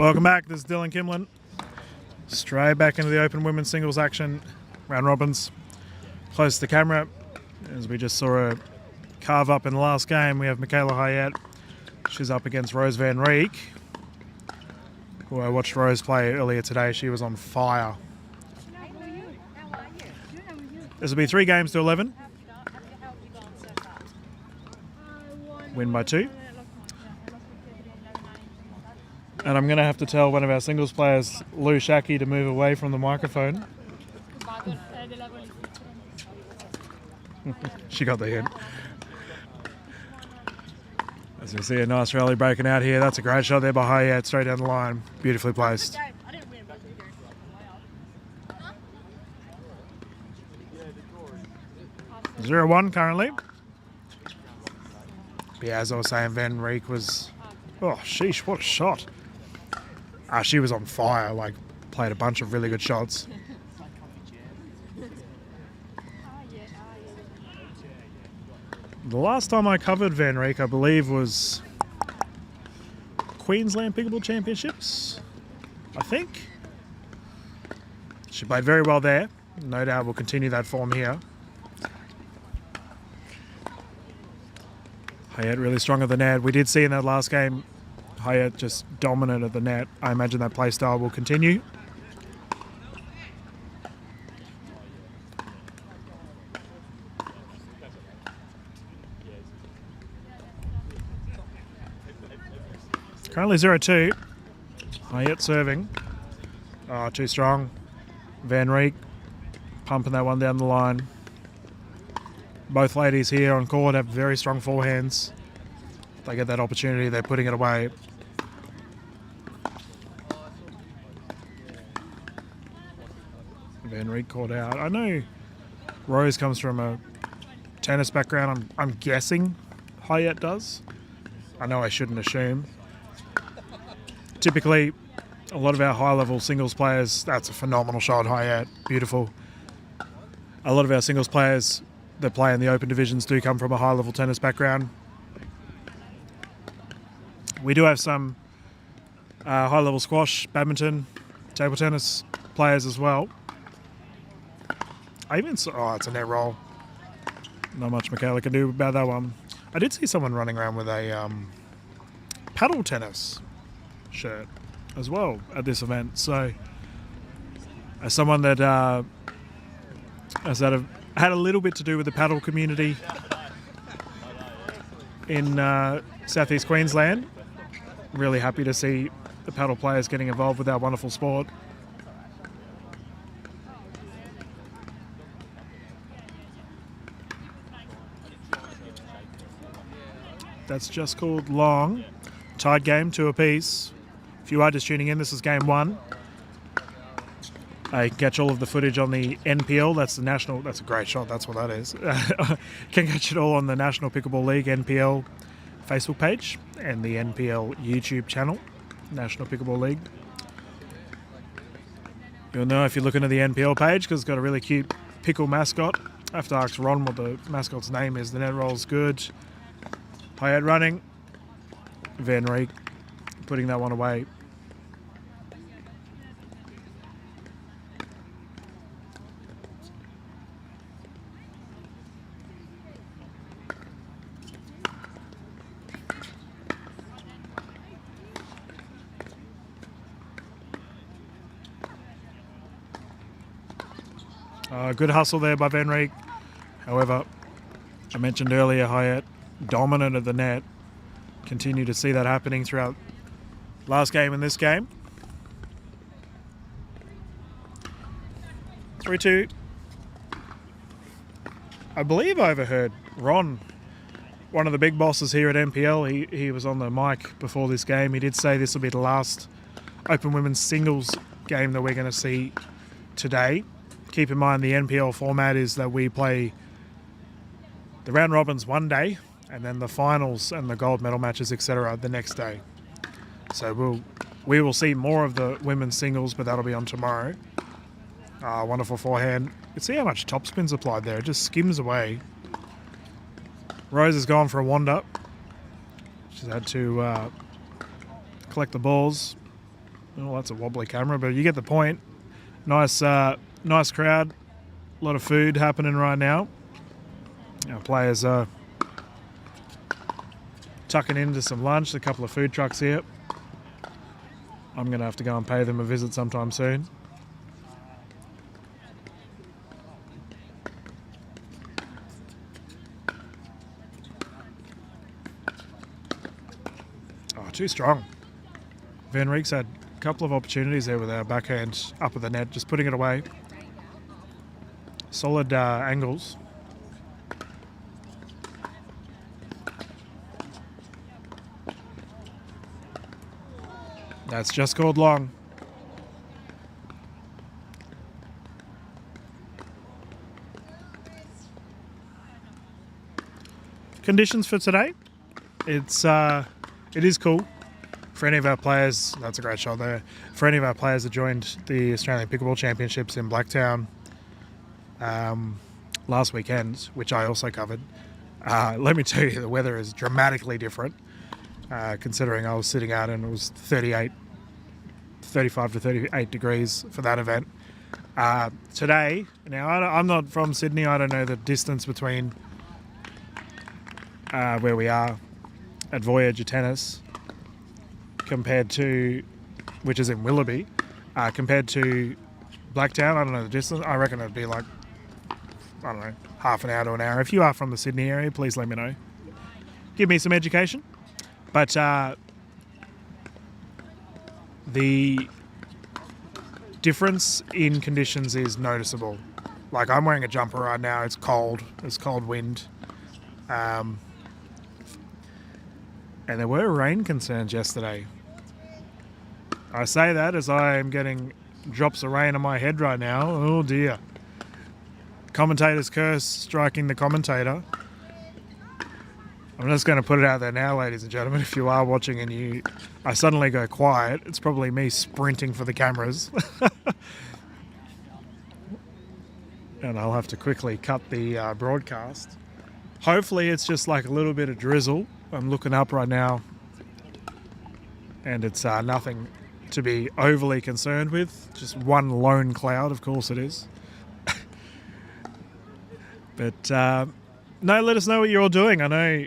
Welcome back. This is Dylan Kimlin. Straight back into the open women's singles action. Round robins. Close to the camera. As we just saw her carve up in the last game, we have Michaela Hayat. She's up against Rose Van Rijk, who I watched Rose play earlier today. She was on fire. This will be 3 games to 11. Win by 2. And I'm going to have to tell one of our singles players, Lou Shaki, to move away from the microphone. She got the hint. As you see, a nice rally breaking out here. That's a great shot there by Hayat, straight down the line. Beautifully placed. 0-1 currently. Yeah, as I was saying, Van Rijk was... Oh, sheesh, what a shot. She was on fire, like, played a bunch of really good shots. The last time I covered Van Rijk, I believe, was Queensland Pickleball Championships, I think. She played very well there. No doubt will continue that form here. Hayat really strong at the net. We did see in that last game, Hayat just dominant at the net. I imagine that play style will continue. Currently 0-2. Hayat serving. Oh, too strong. Van Rijk pumping that one down the line. Both ladies here on court have very strong forehands. If they get that opportunity, they're putting it away. Van Rijk caught out. I know Rose comes from a tennis background. I'm guessing Hayat does. I know I shouldn't assume. Typically, a lot of our high-level singles players, that's a phenomenal shot, Hayat, beautiful. A lot of our singles players that play in the open divisions do come from a high-level tennis background. We do have some high-level squash, badminton, table tennis players as well. It's a net roll. Not much Michaela can do about that one. I did see someone running around with a paddle tennis shirt as well at this event. So, as someone that had a little bit to do with the paddle community in southeast Queensland, really happy to see the paddle players getting involved with our wonderful sport. That's just called long. Tied game, 2 apiece. If you are just tuning in, this is game 1. You can catch all of the footage on the NPL. That's the national. That's a great shot. That's what that is. Can catch it all on the National Pickleball League NPL Facebook page and the NPL YouTube channel, National Pickleball League. You'll know if you're looking at the NPL page because it's got a really cute pickle mascot. I have to ask Ron what the mascot's name is. The net roll's good. Hayat running. Van Rijk putting that one away. Good hustle there by Van Rijk. However, I mentioned earlier, Hayat dominant at the net. Continue to see that happening throughout last game and this game. 3-2. I believe I overheard Ron, one of the big bosses here at NPL. He was on the mic before this game. He did say this will be the last open women's singles game that we're going to see today. Keep in mind the NPL format is that we play the round robins one day and then the finals and the gold medal matches, etc., the next day. So we will see more of the women's singles, but that'll be on tomorrow. Wonderful forehand. You can see how much topspin's applied there. It just skims away. Rose has gone for a wand up. She's had to collect the balls. Oh, that's a wobbly camera, but you get the point. Nice crowd. A lot of food happening right now. Our players are tucking into some lunch. A couple of food trucks here. I'm going to have to go and pay them a visit sometime soon. Oh, too strong. Van Riek's had a couple of opportunities there with our backhand up at the net, just putting it away. Solid angles. That's just called long. Conditions for today. It is cool. For any of our players, that's a great shot there. For any of our players that joined the Australian Pickleball Championships in Blacktown last weekend, which I also covered, let me tell you, the weather is dramatically different. Considering I was sitting out and it was 35 to 38 degrees for that event. Today, now I'm not from Sydney, I don't know the distance between where we are at Voyager Tennis compared to, which is in Willoughby, compared to Blacktown. I don't know the distance. I reckon it'd be like, I don't know, half an hour to an hour. If you are from the Sydney area, please let me know. Give me some education. But the difference in conditions is noticeable. Like, I'm wearing a jumper right now. It's cold. There's cold wind. And there were rain concerns yesterday. I say that as I am getting drops of rain on my head right now. Oh dear. Commentator's curse striking the commentator. I'm just going to put it out there now, ladies and gentlemen. If you are watching and I suddenly go quiet, it's probably me sprinting for the cameras. And I'll have to quickly cut the broadcast. Hopefully it's just like a little bit of drizzle. I'm looking up right now and it's nothing to be overly concerned with. Just one lone cloud, of course it is. But no, let us know what you're all doing. I know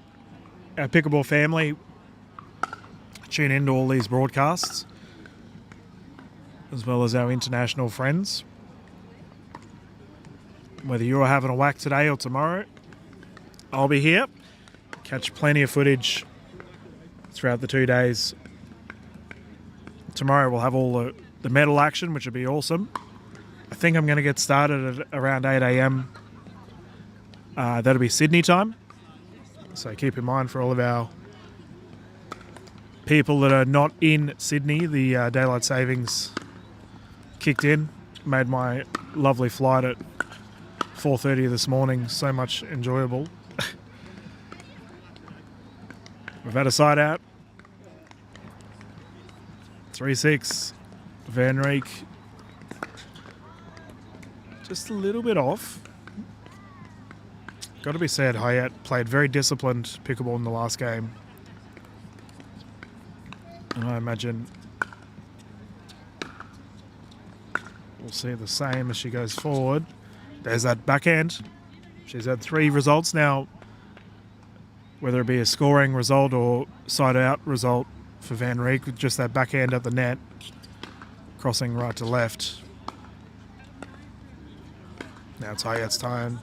our Pickleball family tune into all these broadcasts, as well as our international friends. Whether you're having a whack today or tomorrow, I'll be here. Catch plenty of footage throughout the 2 days. Tomorrow we'll have all the medal action, which will be awesome. I think I'm going to get started at around 8 a.m. That'll be Sydney time. So keep in mind for all of our people that are not in Sydney, the daylight savings kicked in. Made my lovely flight at 4:30 this morning so much enjoyable. We've had a side out. 3-6. Van Riek just a little bit off. Got to be said, Hayat played very disciplined pickleball in the last game. And I imagine we'll see the same as she goes forward. There's that backhand. She's had 3 results now, whether it be a scoring result or side-out result for Van Riek, with just that backhand at the net, crossing right to left. Now it's Hayat's time.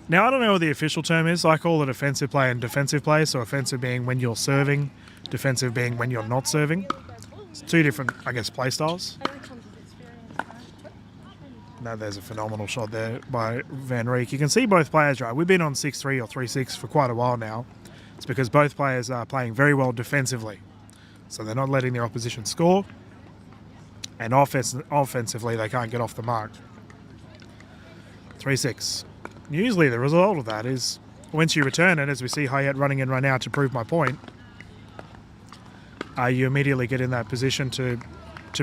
Now, I don't know what the official term is. I call it offensive play and defensive play. So offensive being when you're serving, defensive being when you're not serving. It's 2 different, I guess, play styles. Now there's a phenomenal shot there by Van Riek. You can see both players, right? We've been on 6-3 or 3-6 for quite a while now. It's because both players are playing very well defensively. So they're not letting their opposition score. And offensively, they can't get off the mark. 3-6. Usually the result of that is, once you return it, as we see Hayat running in right now to prove my point, you immediately get in that position to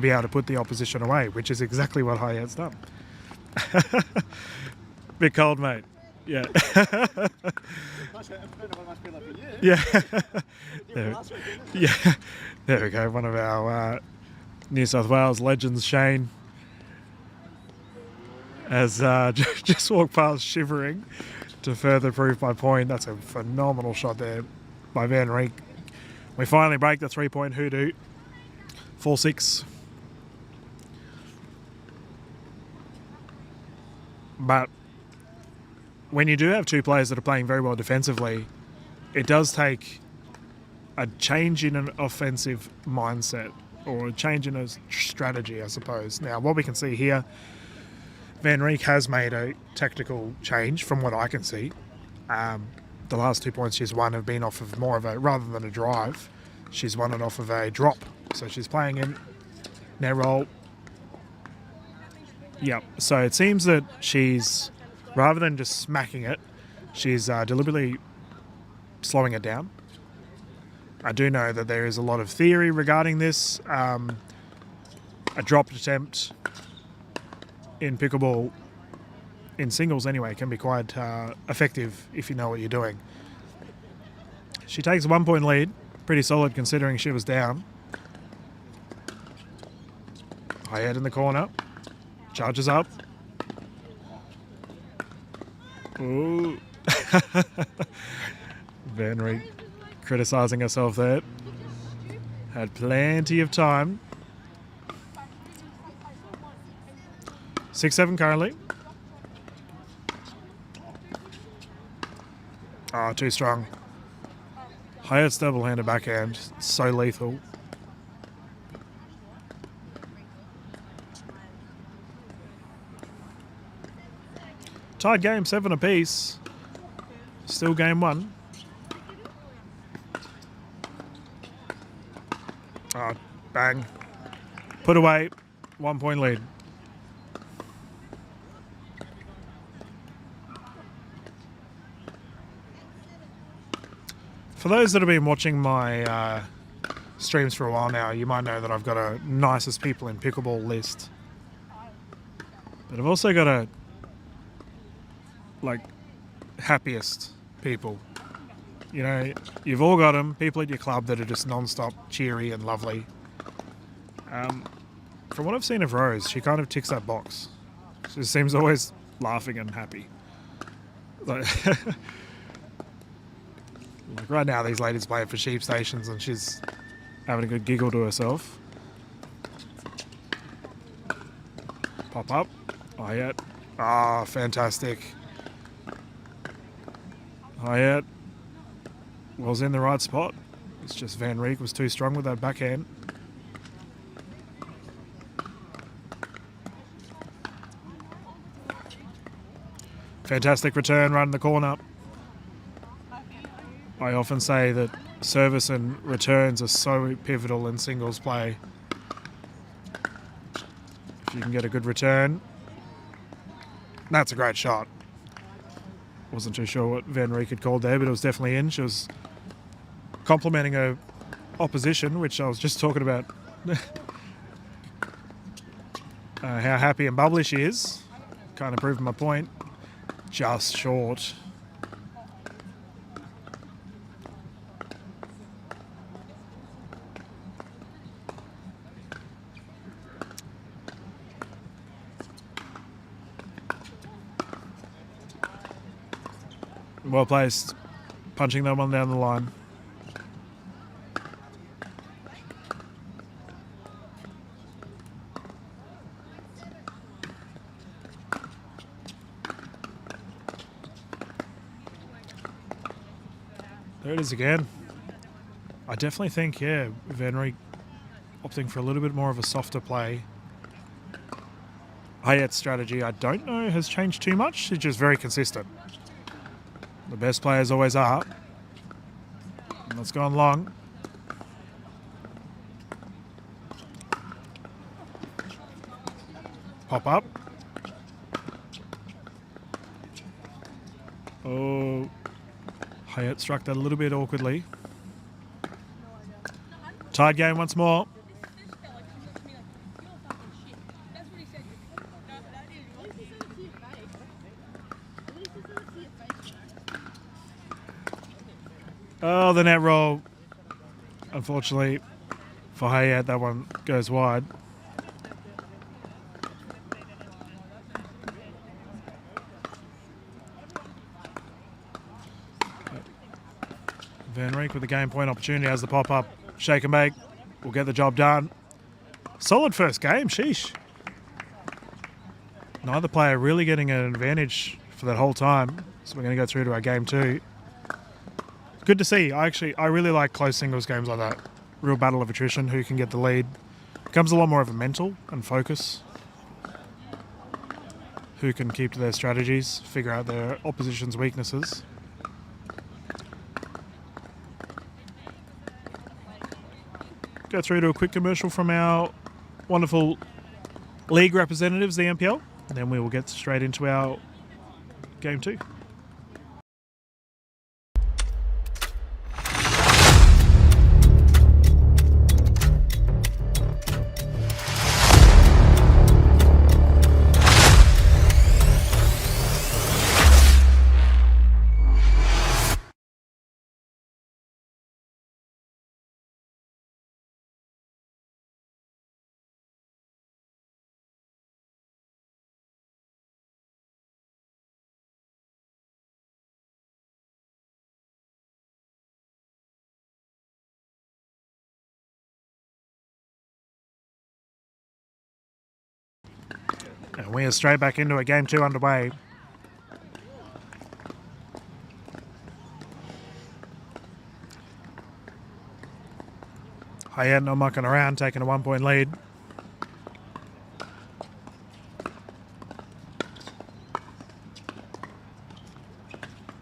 be able to put the opposition away, which is exactly what Hayat's done. Bit cold, mate. Yeah. Must have, I don't know what it must be like for you. Yeah. Different There, last weekend, isn't it? yeah. There we go. One of our New South Wales legends, Shane, has just walked past shivering to further prove my point. That's a phenomenal shot there by Van Rieck. We finally break the 3-point hoodoo. 4-6. But when you do have two players that are playing very well defensively, it does take a change in an offensive mindset or a change in a strategy, I suppose. Now, what we can see here, Van Rieck has made a tactical change from what I can see. The last 2 points she's won have been off of more of a, rather than a drive, she's won it off of a drop. So she's playing in net roll. Yep. So it seems that she's, rather than just smacking it, she's deliberately slowing it down. I do know that there is a lot of theory regarding this. A dropped attempt in pickleball, in singles anyway, can be quite effective if you know what you're doing. She takes a 1 point lead, pretty solid considering she was down. High head in the corner, charges up. Ooh. Van Rieck criticising herself there. Had plenty of time. 6-7 currently. Oh, too strong. Highest double-handed backhand. So lethal. Tied game, 7 apiece. Still game 1. Oh, bang. Put away. 1 point lead. For those that have been watching my streams for a while now, you might know that I've got a nicest people in pickleball list. But I've also got a, like, happiest people. You know, you've all got them, people at your club that are just non-stop cheery and lovely. From what I've seen of Rose, she kind of ticks that box. She seems always laughing and happy. Like, like right now, these ladies playing for Sheep Stations and she's having a good giggle to herself. Pop up. Hayat. Ah, fantastic. Hayat was in the right spot. It's just Van Rieck was too strong with that backhand. Fantastic return right in the corner. I often say that service and returns are so pivotal in singles play. If you can get a good return, that's a great shot. Wasn't too sure what Van Rieck had called there, but it was definitely in. She was complimenting her opposition, which I was just talking about how happy and bubbly she is. Kind of proving my point. Just short. Well placed. Punching that one down the line. There it is again. I definitely think, yeah, Van Rieck opting for a little bit more of a softer play. Hayat's strategy, I don't know, has changed too much. She's just very consistent. The best players always are. And that's gone long. Pop up. Oh, Hayat struck that a little bit awkwardly. Tied game once more. Oh, the net roll. Unfortunately for Hayat, that one goes wide. Van Rijk with the game point opportunity has the pop-up. Shake and bake. Will get the job done. Solid first game, sheesh. Neither player really getting an advantage for that whole time. So we're going to go through to our game 2. Good to see. I really like close singles games like that. Real battle of attrition, who can get the lead. Becomes a lot more of a mental and focus. Who can keep to their strategies, figure out their opposition's weaknesses. Go through to a quick commercial from our wonderful league representatives, the NPL. And then we will get straight into our game 2. And we are straight back into a game 2 underway. Hayat not mucking around, taking a 1-point lead.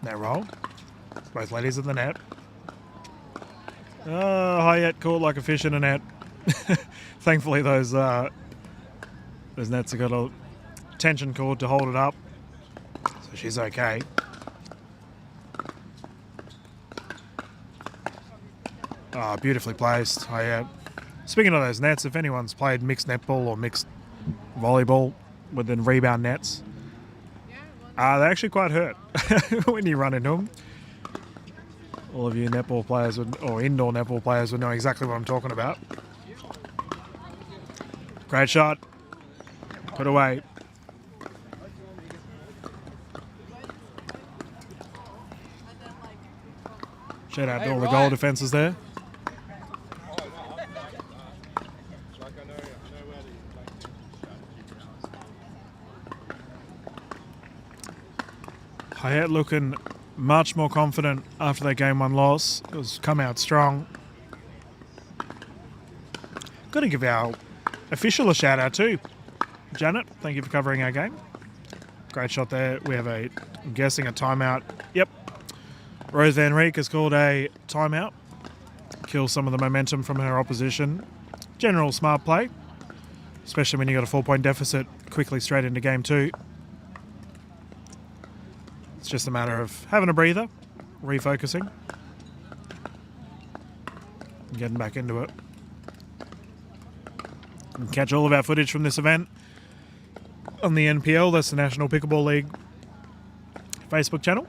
Net roll. Both ladies in the net. Oh, Hayat caught like a fish in a net. Thankfully those nets have got a tension cord to hold it up, so she's okay. Oh, beautifully placed. Speaking of those nets, if anyone's played mixed netball or mixed volleyball within rebound nets, they're actually quite hurt when you run into them. All of you netball players or indoor netball players would know exactly what I'm talking about. Great shot. Put away. Shout out to all the goal defences there. Hayat looking much more confident after their game 1 loss. It was come out strong. Got to give our official a shout out too. Janet, thank you for covering our game. Great shot there. We have I'm guessing a timeout. Yep. Rose Van Rijk has called a timeout. Kill some of the momentum from her opposition. General smart play, especially when you got a 4-point deficit quickly straight into game 2. It's just a matter of having a breather, refocusing, and getting back into it. You can catch all of our footage from this event on the NPL, that's the National Pickleball League Facebook channel.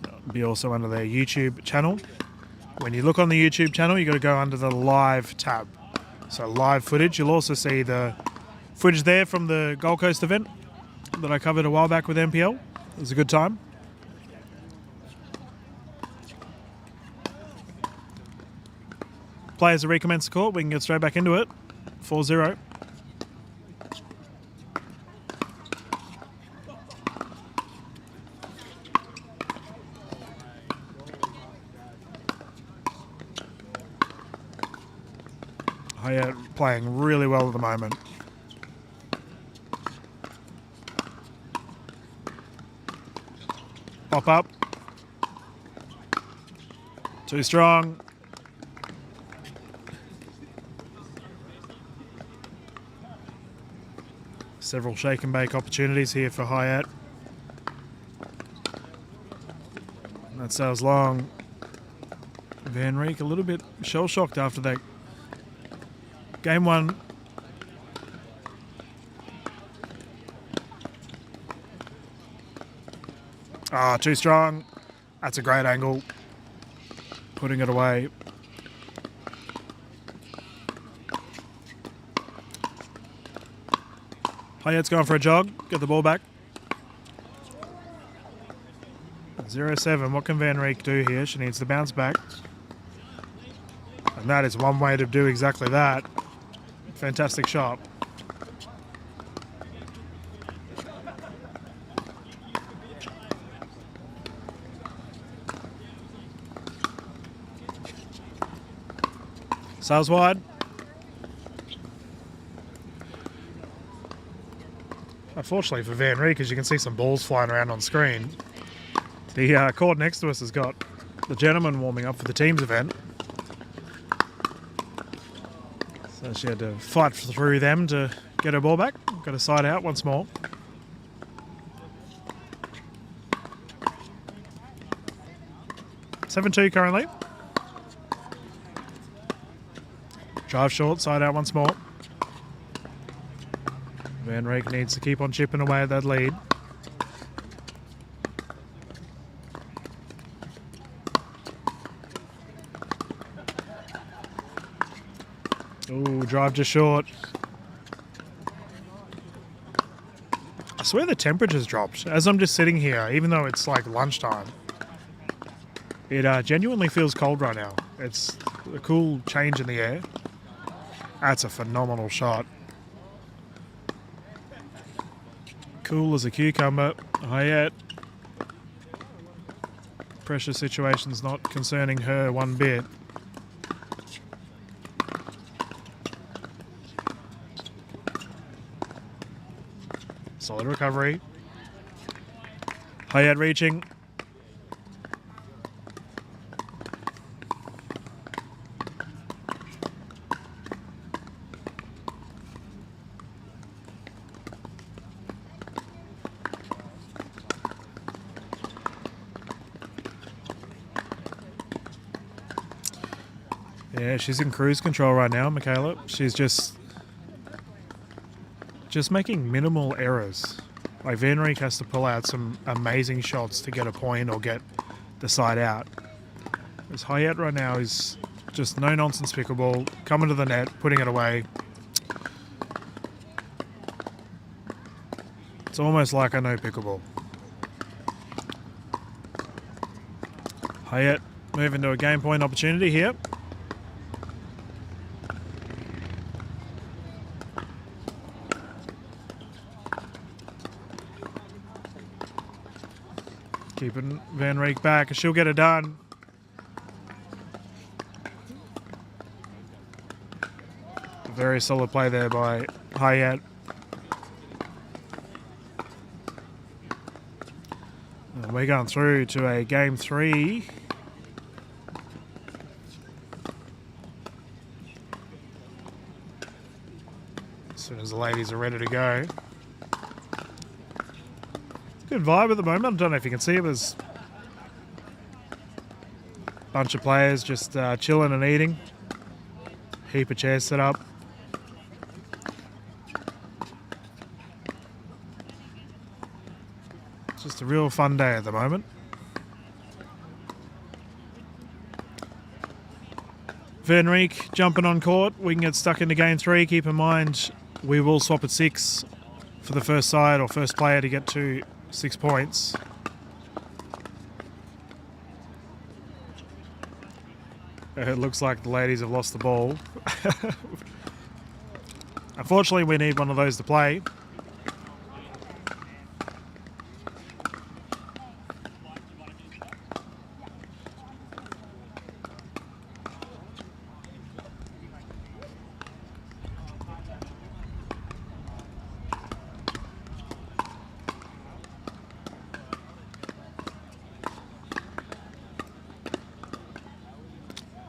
It'll be also under their YouTube channel. When you look on the YouTube channel, you've got to go under the live tab. So live footage. You'll also see the footage there from the Gold Coast event that I covered a while back with NPL. It was a good time. Players have recommenced the court. We can get straight back into it. 4-0. Hayat playing really well at the moment. Pop up. Too strong. Several shake and bake opportunities here for Hayat. That sails long. Van Rijk a little bit shell-shocked after that game 1. Too strong. That's a great angle. putting it away. Hayet's going for a jog. Get the ball back. 0-7. What can Van Rieck do here? She needs to bounce back. And that is one way to do exactly that. Fantastic shot. Sails wide. Unfortunately for Van Rieck, as you can see some balls flying around on screen, the court next to us has got the gentleman warming up for the team's event. So she had to fight through them to get her ball back. Got a side out once more. (7-2) currently. Drive short, side out once more. Van Rieck needs to keep on chipping away at that lead. Ooh, drive just short. I swear the temperature's dropped. As I'm just sitting here, even though it's like lunchtime, it genuinely feels cold right now. It's a cool change in the air. That's a phenomenal shot. Cool as a cucumber. Hayet. Pressure situation's not concerning her one bit. Solid recovery. Hayet reaching. Yeah, she's in cruise control right now, Michaela. She's just making minimal errors. Like Van Rieck has to pull out some amazing shots to get a point or get the side out. As Hayet right now is just no nonsense pickleball, coming to the net, putting it away. It's almost like I know pickleball. Hayet moving to a game point opportunity here. Keeping Van Rieck back. She'll get it done. Very solid play there by Hayet. And we're going through to a game 3. As soon as the ladies are ready to go. Good vibe at the moment. I don't know if you can see it. There's a bunch of players just chilling and eating. Heap of chairs set up. It's just a real fun day at the moment. Van Rieck jumping on court. We can get stuck into game 3. Keep in mind, we will swap at 6 for the first side or first player to get to 6 points. It looks like the ladies have lost the ball. Unfortunately, we need one of those to play.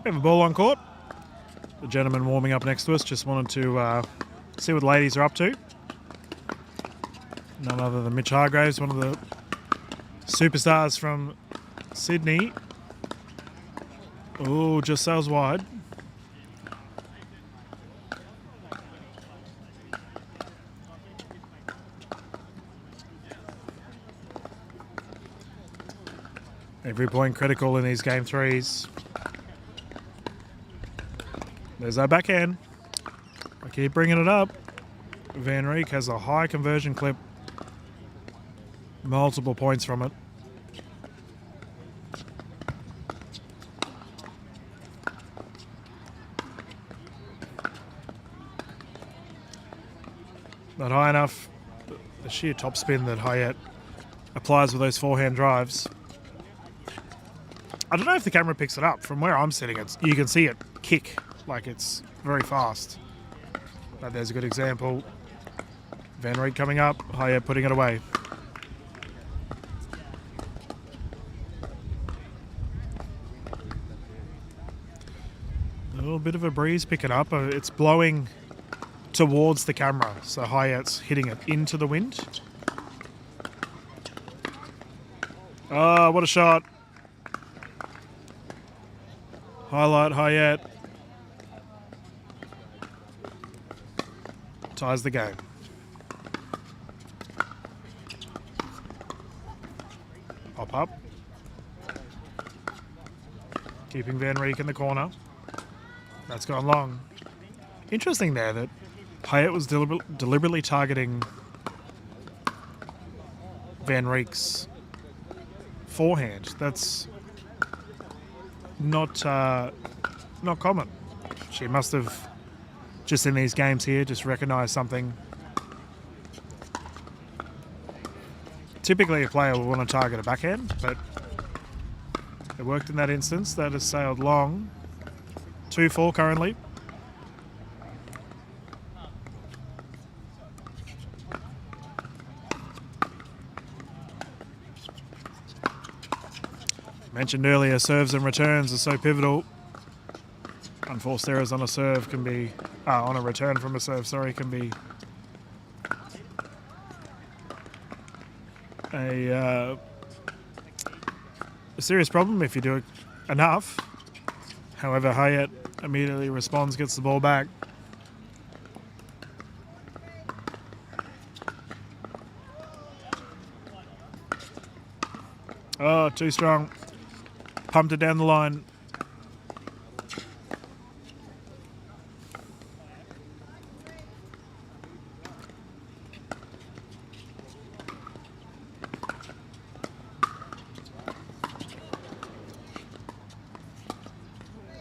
We have a ball on court. The gentleman warming up next to us just wanted to see what the ladies are up to. None other than Mitch Hargraves, one of the superstars from Sydney. Oh, just sails wide. Every point critical in these game 3s. There's our backhand. I keep bringing it up. Van Rieck has a high conversion clip. Multiple points from it. Not high enough. The sheer topspin that Hayat applies with those forehand drives. I don't know if the camera picks it up. From where I'm sitting, you can see it kick like it's very fast. But there's a good example. Van Rieck coming up, Hayat putting it away. A little bit of a breeze picking up. It's blowing towards the camera, so Hayat's hitting it into the wind. Oh, what a shot. Highlight Hayat. Ties the game. Pop up. Keeping Van Rieck in the corner. That's gone long. Interesting there that Hayat was deliberately targeting Van Rieck's forehand. That's not common. She must have, just in these games here, just recognised something. Typically a player will want to target a backhand, but it worked in that instance. That has sailed long. 2-4 currently. Mentioned earlier, serves and returns are so pivotal. Unforced errors on a serve can be, on a return from a serve, sorry, can be a serious problem if you do it enough. However, Hayat immediately responds, gets the ball back. Oh, too strong. Pumped it down the line.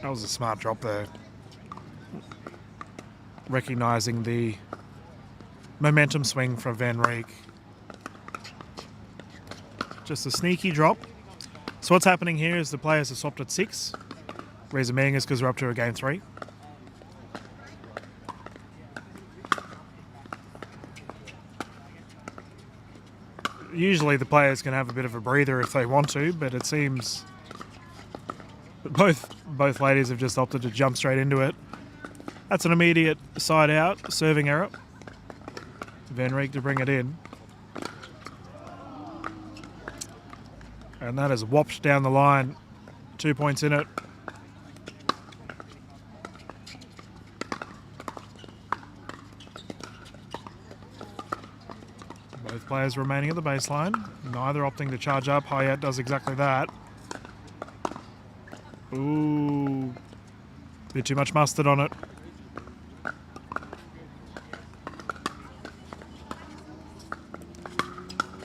That was a smart drop there. Recognising the momentum swing from Van Rieck. Just a sneaky drop. So what's happening here is the players have stopped at 6. Reason being is because we're up to a game 3. Usually the players can have a bit of a breather if they want to, but it seems both ladies have just opted to jump straight into it. That's an immediate side out, serving error. Van Rieck to bring it in. And that is whopped down the line. 2 points in it. Both players remaining at the baseline. Neither opting to charge up. Hayat does exactly that. Ooh. Bit too much mustard on it.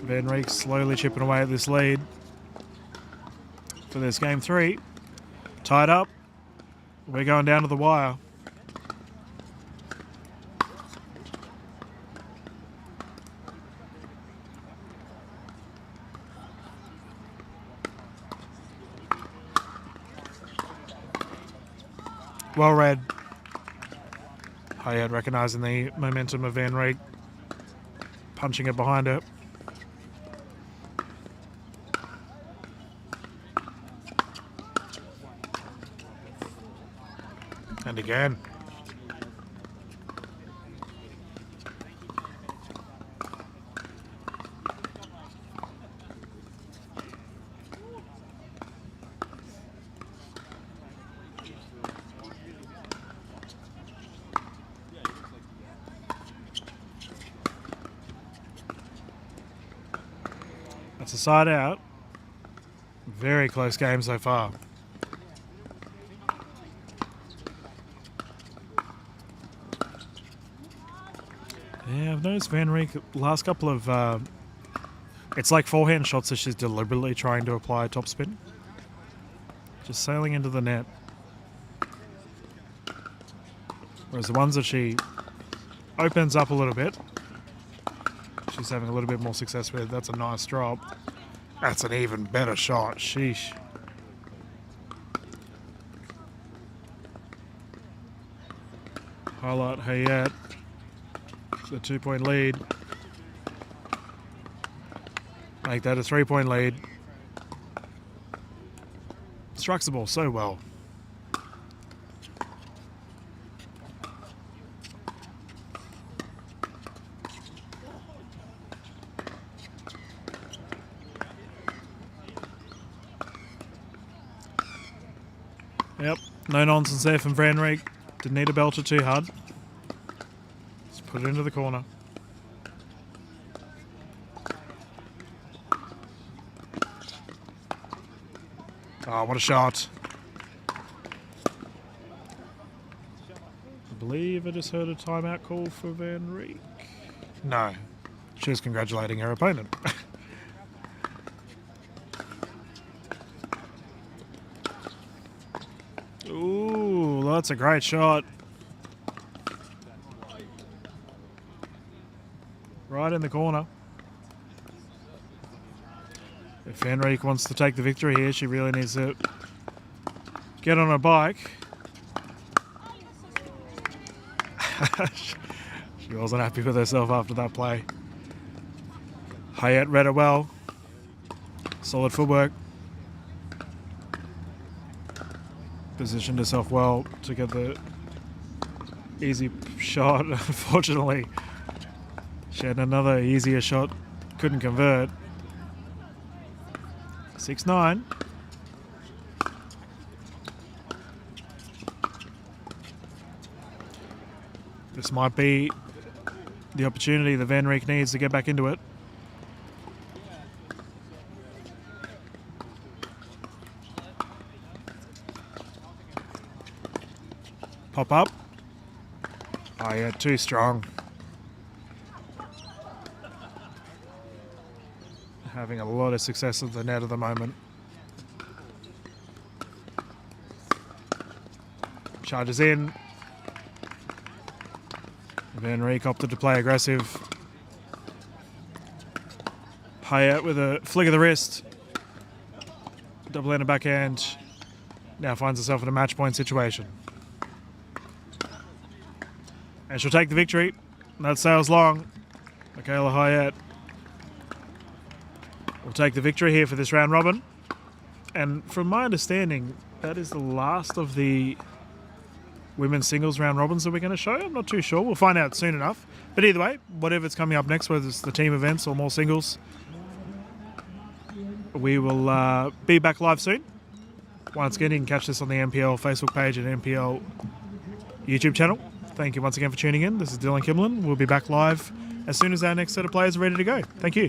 Van Rieck slowly chipping away at this lead for this game 3. Tied up. We're going down to the wire. Well read. Hayat recognising the momentum of Van Rieck, punching it behind her. And again. That's a side out. Very close game so far. Yeah, I've noticed Van Rijk last couple of... it's like forehand shots that she's deliberately trying to apply topspin. Just sailing into the net. Whereas the ones that she opens up a little bit, she's having a little bit more success with. That's a nice drop. That's an even better shot. Sheesh. Highlight Hayat. The 2-point lead. Make that a 3-point lead. Strikes the ball so well. Yep, no nonsense there from Van Rijk. Didn't need to belt it too hard. Just put it into the corner. Oh, what a shot. I believe I just heard a timeout call for Van Rijk. No, she was congratulating her opponent. Ooh, that's a great shot. Right in the corner. If Van Rijk wants to take the victory here, she really needs to get on her bike. She wasn't happy with herself after that play. Hayat read it well. Solid footwork. Positioned herself well to get the easy shot. Unfortunately, she had another easier shot. Couldn't convert. 6-9. This might be the opportunity that Van Rijk needs to get back into it. Pop up. Oh yeah, too strong. Having a lot of success at the net at the moment. Charges in. Van Rijk opted to play aggressive. Hayat with a flick of the wrist. Double-handed backhand. Now finds herself in a match point situation. And she'll take the victory. That sails long. Michaela Hayat will take the victory here for this round robin. And from my understanding, that is the last of the women's singles round robins that we're going to show. I'm not too sure. We'll find out soon enough. But either way, whatever's coming up next, whether it's the team events or more singles, we will be back live soon. Once again, you can catch this on the NPL Facebook page and NPL YouTube channel. Thank you once again for tuning in. This is Dylan Kimlin. We'll be back live as soon as our next set of players are ready to go. Thank you.